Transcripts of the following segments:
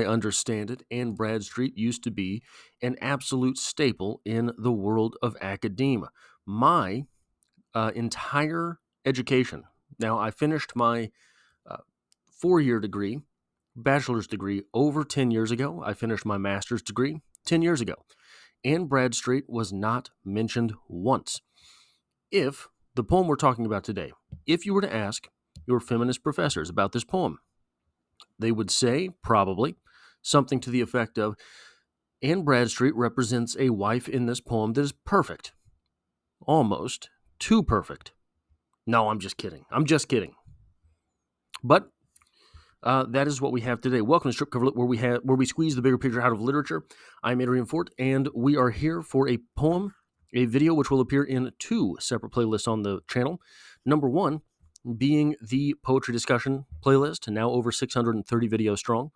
I understand it, Anne Bradstreet used to be an absolute staple in the world of academia. My entire education. Now, I finished my uh, 4 year degree, bachelor's degree, over 10 years ago. I finished my master's degree 10 years ago. Anne Bradstreet was not mentioned once. If the poem we're talking about today, if you were to ask your feminist professors about this poem, they would say, probably, something to the effect of Anne Bradstreet represents a wife in this poem that is perfect, almost too perfect. No, I'm just kidding. I'm just kidding. But that is what we have today. Welcome to Strip Cover Lit, where we squeeze the bigger picture out of literature. I'm Adrian Fort, and we are here for a poem, a video which will appear in two separate playlists on the channel. Number one being the poetry discussion playlist, now over 630 videos strong,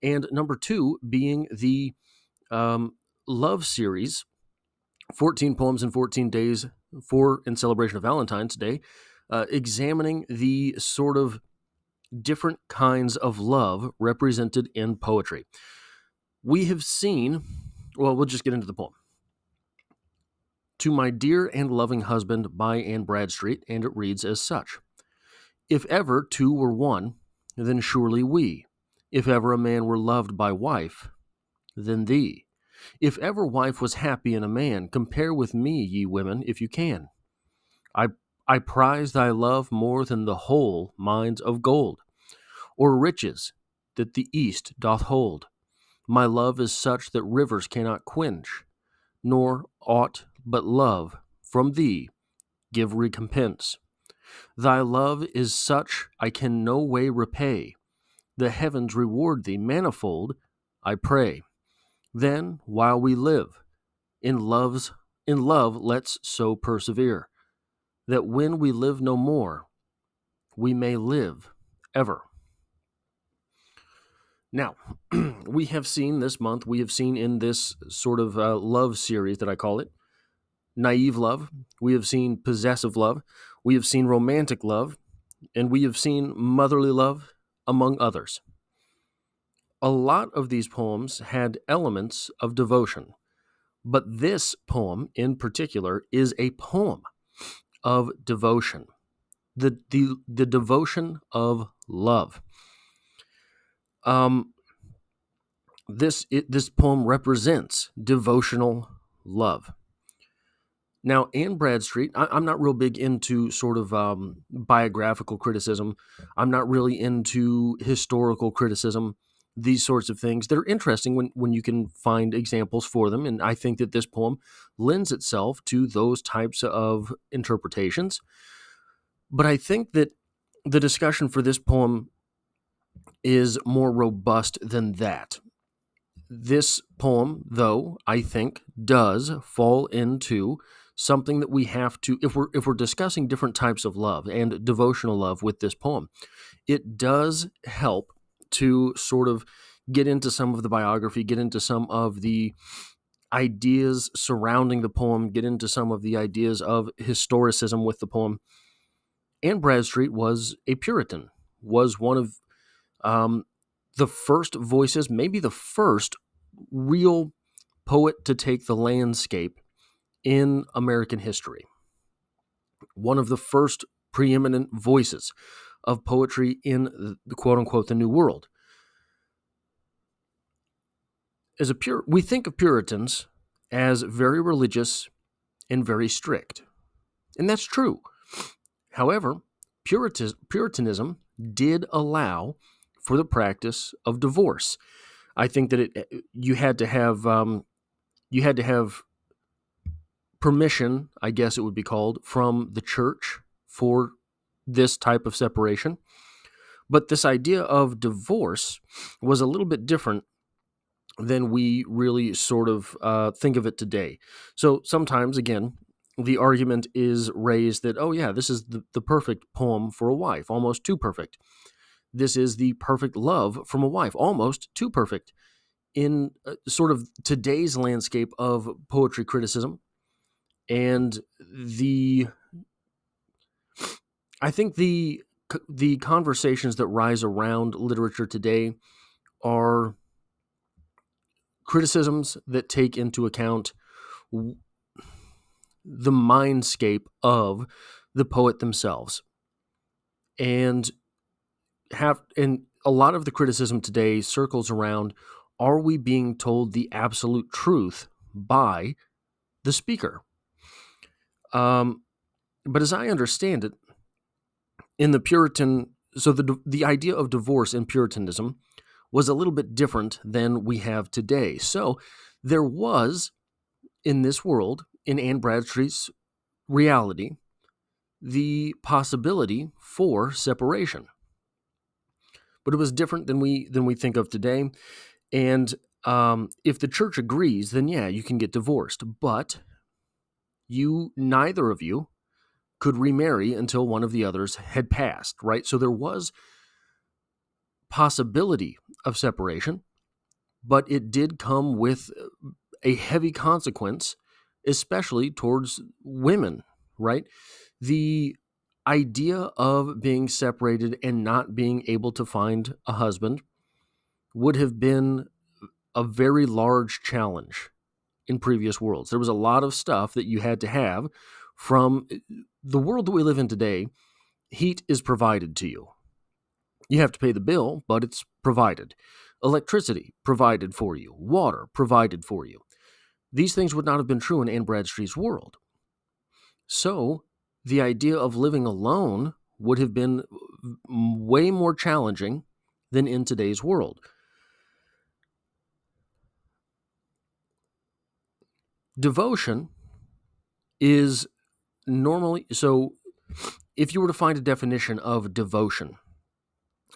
and number two being the love series, 14 Poems in 14 Days in celebration of Valentine's Day, examining the sort of different kinds of love represented in poetry. We have seen, well, we'll just get into the poem. To My Dear and Loving Husband by Anne Bradstreet, and it reads as such. If ever two were one, then surely we. If ever a man were loved by wife, then thee. If ever wife was happy in a man, compare with me, ye women, if you can. I, I prize thy love more than the whole mines of gold, or riches that the east doth hold. My love is such that rivers cannot quench, nor aught but love from thee give recompense. Thy love is such I can no way repay. The heavens reward thee manifold, I pray. Then, while we live, in love let's so persevere, that when we live no more, we may live ever. Now, we have seen this month, we have seen in this sort of love series that I call it, naive love, we have seen possessive love, we have seen romantic love, and we have seen motherly love, among others. A lot of these poems had elements of devotion, but this poem in particular is a poem of devotion, the devotion of love. This poem represents devotional love. Now, Anne Bradstreet, I'm not real big into sort of biographical criticism. I'm not really into historical criticism, these sorts of things. They're interesting when you can find examples for them, and I think that this poem lends itself to those types of interpretations. But I think that the discussion for this poem is more robust than that. This poem, though, I think, does fall into something that we have to, if we're discussing different types of love and devotional love with this poem, it does help to sort of get into some of the biography, get into some of the ideas surrounding the poem, get into some of the ideas of historicism with the poem. Anne Bradstreet was a Puritan, was one of the first voices, maybe the first real poet to take the landscape in American history. One of the first preeminent voices of poetry in the quote-unquote the New World. We think of Puritans as very religious and very strict. And that's true. However, Puritanism did allow for the practice of divorce. I think that you had to have permission, I guess it would be called, from the church for this type of separation. But this idea of divorce was a little bit different than we really sort of think of it today. So sometimes, again, the argument is raised that, oh yeah, this is the perfect poem for a wife, almost too perfect. This is the perfect love from a wife, almost too perfect. In sort of today's landscape of poetry criticism, and I think the conversations that rise around literature today are criticisms that take into account the mindscape of the poet themselves. And a lot of the criticism today circles around, are we being told the absolute truth by the speaker? But as I understand it, in the Puritan, so the idea of divorce in Puritanism was a little bit different than we have today. So there was, in this world, in Anne Bradstreet's reality, the possibility for separation. But it was different than we think of today. And if the church agrees, then yeah, you can get divorced. But neither of you could remarry until one of the others had passed, right? So there was possibility of separation, but it did come with a heavy consequence, especially towards women, right? The idea of being separated and not being able to find a husband would have been a very large challenge in previous worlds. There was a lot of stuff that you had to have. From the world that we live in today, heat is provided to you. You have to pay the bill, but it's provided. Electricity provided for you. Water provided for you. These things would not have been true in Anne Bradstreet's world. So the idea of living alone would have been way more challenging than in today's world. Devotion is normally, so if you were to find a definition of devotion,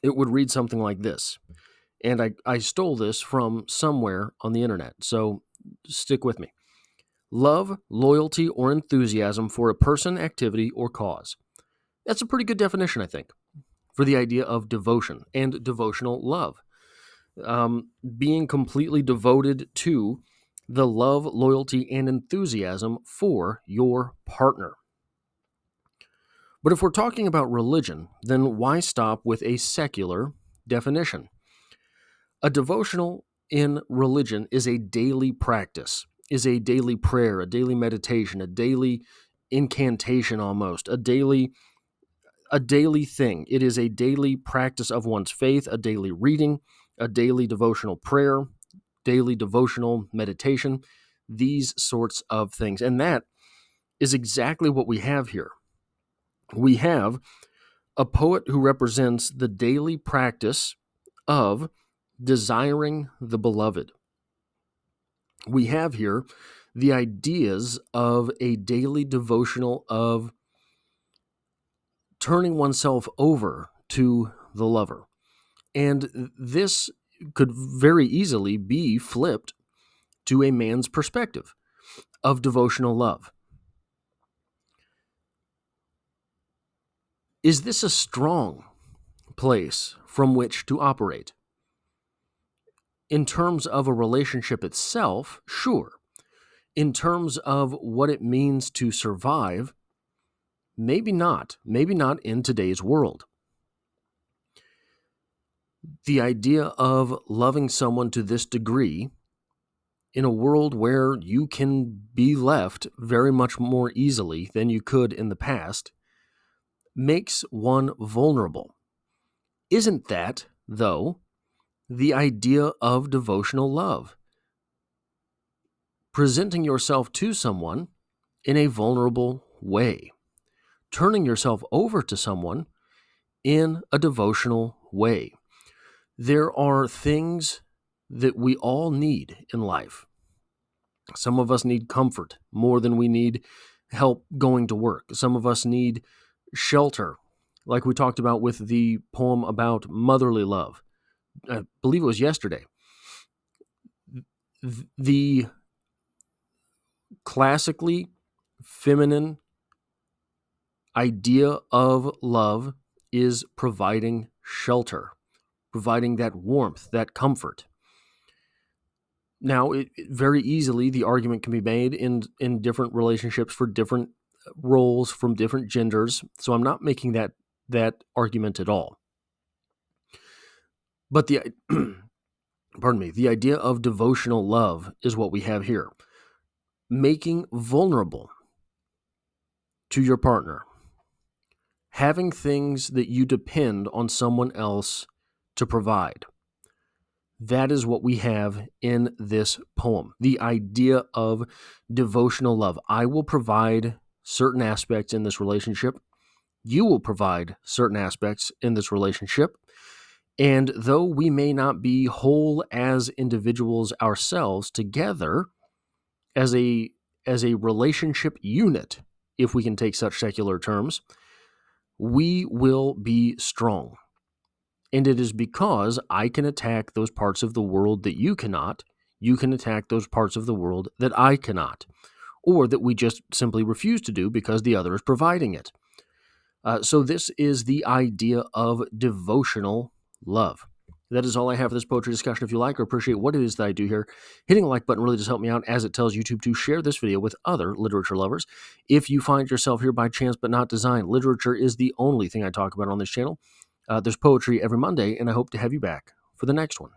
it would read something like this. And I stole this from somewhere on the internet, so stick with me. Love, loyalty, or enthusiasm for a person, activity, or cause. That's a pretty good definition, I think, for the idea of devotion and devotional love. Being completely devoted to the love, loyalty, and enthusiasm for your partner. But if we're talking about religion, then why stop with a secular definition? A devotional in religion is a daily practice, is a daily prayer, a daily meditation, a daily incantation almost, a daily thing. It is a daily practice of one's faith, a daily reading, a daily devotional prayer, daily devotional meditation, these sorts of things. And that is exactly what we have here. We have a poet who represents the daily practice of desiring the beloved. We have here the ideas of a daily devotional of turning oneself over to the lover. And this could very easily be flipped to a man's perspective of devotional love. Is this a strong place from which to operate? In terms of a relationship itself, sure. In terms of what it means to survive, maybe not. Maybe not in today's world. The idea of loving someone to this degree in a world where you can be left very much more easily than you could in the past makes one vulnerable. Isn't that, though, the idea of devotional love? Presenting yourself to someone in a vulnerable way. Turning yourself over to someone in a devotional way. There are things that we all need in life. Some of us need comfort more than we need help going to work. Some of us need shelter, like we talked about with the poem about motherly love. I believe it was yesterday. The classically feminine idea of love is providing shelter, providing that warmth, that comfort. Now, very easily, the argument can be made in different relationships for different roles from different genders. So I'm not making that argument at all. But pardon me, the idea of devotional love is what we have here. Making vulnerable to your partner, having things that you depend on someone else to provide. That is what we have in this poem. The idea of devotional love. I will provide certain aspects in this relationship. You will provide certain aspects in this relationship. And though we may not be whole as individuals ourselves, together as a relationship unit, if we can take such secular terms, we will be strong. And it is because I can attack those parts of the world that you cannot. You can attack those parts of the world that I cannot, or that we just simply refuse to do because the other is providing it. So this is the idea of devotional love. That is all I have for this poetry discussion. If you like or appreciate what it is that I do here, hitting the like button really does help me out, as it tells YouTube to share this video with other literature lovers. If you find yourself here by chance but not design, literature is the only thing I talk about on this channel. There's poetry every Monday, and I hope to have you back for the next one.